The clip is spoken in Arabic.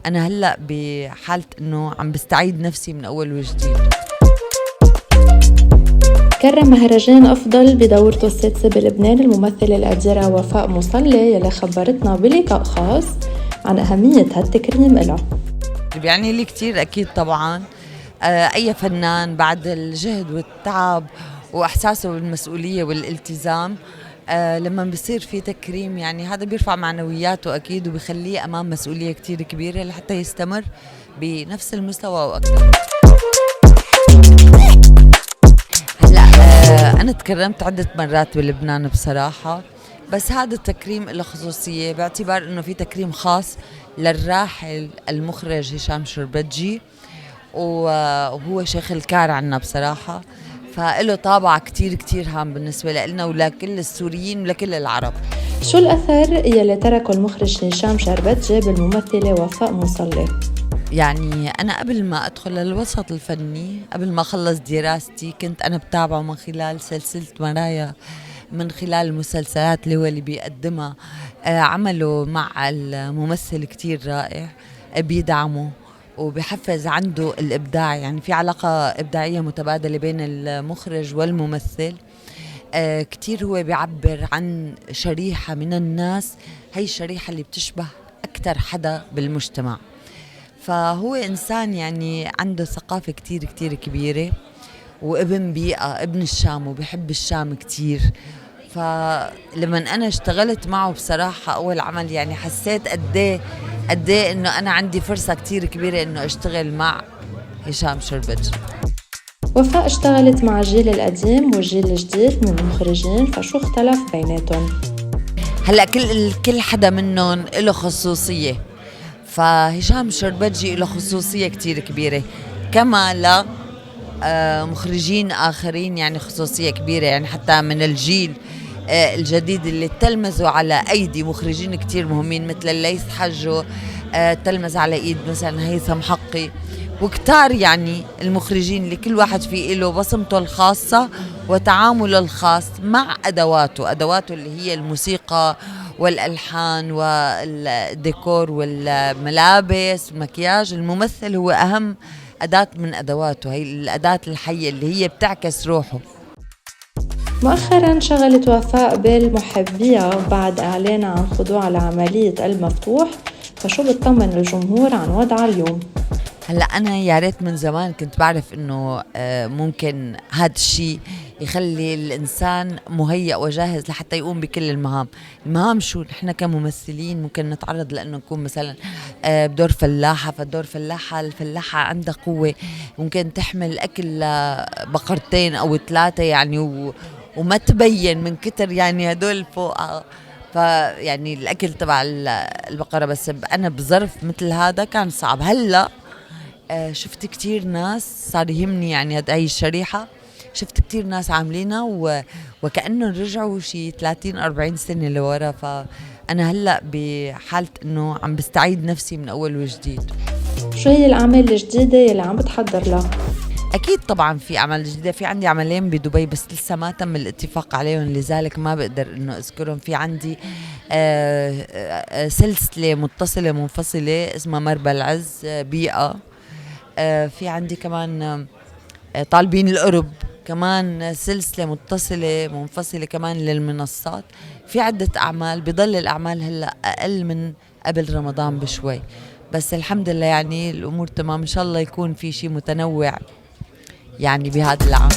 أنا هلأ بحالة إنه عم بستعيد نفسي من أول وجديد. كرم مهرجان أفضل بدورته السادسة بلبنان الممثلة القديرة وفاء مصلي يلي خبرتنا بلقاء خاص عن أهمية هالتكريم إلها. بيعني لي كتير أكيد طبعاً. أي فنان بعد الجهد والتعب وإحساسه بالمسؤولية والالتزام لما بيصير في تكريم يعني هذا بيرفع معنوياته أكيد وبيخليه أمام مسؤولية كتير كبيرة لحتى يستمر بنفس المستوى وأكثر. هلأ أنا تكرمت عدة مرات بلبنان بصراحة، بس هذا التكريم له خصوصية باعتبار أنه في تكريم خاص للراحل المخرج هشام شربتجي، وهو شيخ الكار عنا بصراحة، فإله طابع كتير كتير هام بالنسبة لنا ولكل السوريين ولكل العرب. شو الأثر يلي تركه المخرج هشام شربتجي بالممثلة وفاء مصلي؟ يعني أنا قبل ما أدخل للوسط الفني، قبل ما أخلص دراستي، كنت أنا بتابعه من خلال سلسلة مرايا، من خلال المسلسلات اللي هو اللي بيقدمها. عمله مع الممثل كتير رائع، بيدعمه وبيحفز عنده الإبداع، يعني في علاقة إبداعية متبادلة بين المخرج والممثل. كتير هو بيعبر عن شريحة من الناس، هي الشريحة اللي بتشبه أكتر حدا بالمجتمع، فهو إنسان يعني عنده ثقافة كتير كتير كبيرة، وابن بيئة، ابن الشام وبيحب الشام كتير. فلما أنا اشتغلت معه بصراحة أول عمل يعني حسيت قديه إنه أنا عندي فرصة كتير كبيرة إنه أشتغل مع هشام شربتجي. وفاء اشتغلت مع الجيل القديم والجيل الجديد من المخرجين، فشو اختلف بيناتهم؟ هلأ كل حدا منهم له خصوصية، فهشام شربتجي له خصوصية كتير كبيرة، كما لا مخرجين آخرين يعني خصوصية كبيرة، يعني حتى من الجيل الجديد اللي تلمزوا على أيدي مخرجين كتير مهمين مثل الليث حجو، تلمز على إيد مثلا هيثم حقي وكتار، يعني المخرجين اللي كل واحد فيه له بصمته الخاصة وتعامله الخاص مع أدواته اللي هي الموسيقى والألحان والديكور والملابس والمكياج. الممثل هو أهم أداة من أدواته، هي الأداة الحية اللي هي بتعكس روحه. مؤخراً شغلت وفاء بال محبيها بعد إعلانها عن خضوعها لعملية قلب مفتوح، فشو بتطمن الجمهور عن وضعها اليوم؟ هلأ أنا يا ريت من زمان كنت بعرف إنه ممكن هذا الشيء يخلي الإنسان مهيأ وجاهز لحتى يقوم بكل المهام شو نحن كممثلين ممكن نتعرض لأنه نكون مثلا بدور فلاحة، فالدور الفلاحة عندها قوة، ممكن تحمل أكل بقرتين أو 3 يعني وما تبين من كتر يعني هدول فوقها، فيعني الأكل تبع البقرة. بس أنا بظرف مثل هذا كان صعب. هلأ شفت كتير ناس صار يهمني يعني هاي الشريحة، شفت كتير ناس عاملينها وكأنهم رجعوا شي 30-40 سنة لورا، فأنا هلأ بحالة إنه عم بستعيد نفسي من أول وجديد. شو هي الأعمال الجديدة يلي عم بتحضر لها؟ أكيد طبعا في أعمال جديدة، في عندي عملين بدبي بس لسه ما تم الاتفاق عليهم، لذلك ما بقدر إنه أذكرهم. في عندي سلسلة متصلة منفصلة اسمها مربى العز بيئة. في عندي كمان طالبين القرب، كمان سلسلة متصلة منفصلة كمان للمنصات. في عدة أعمال، بضل الأعمال هلأ أقل من قبل رمضان بشوي، بس الحمد لله يعني الأمور تمام. إن شاء الله يكون في شيء متنوع يعني بهذا العام.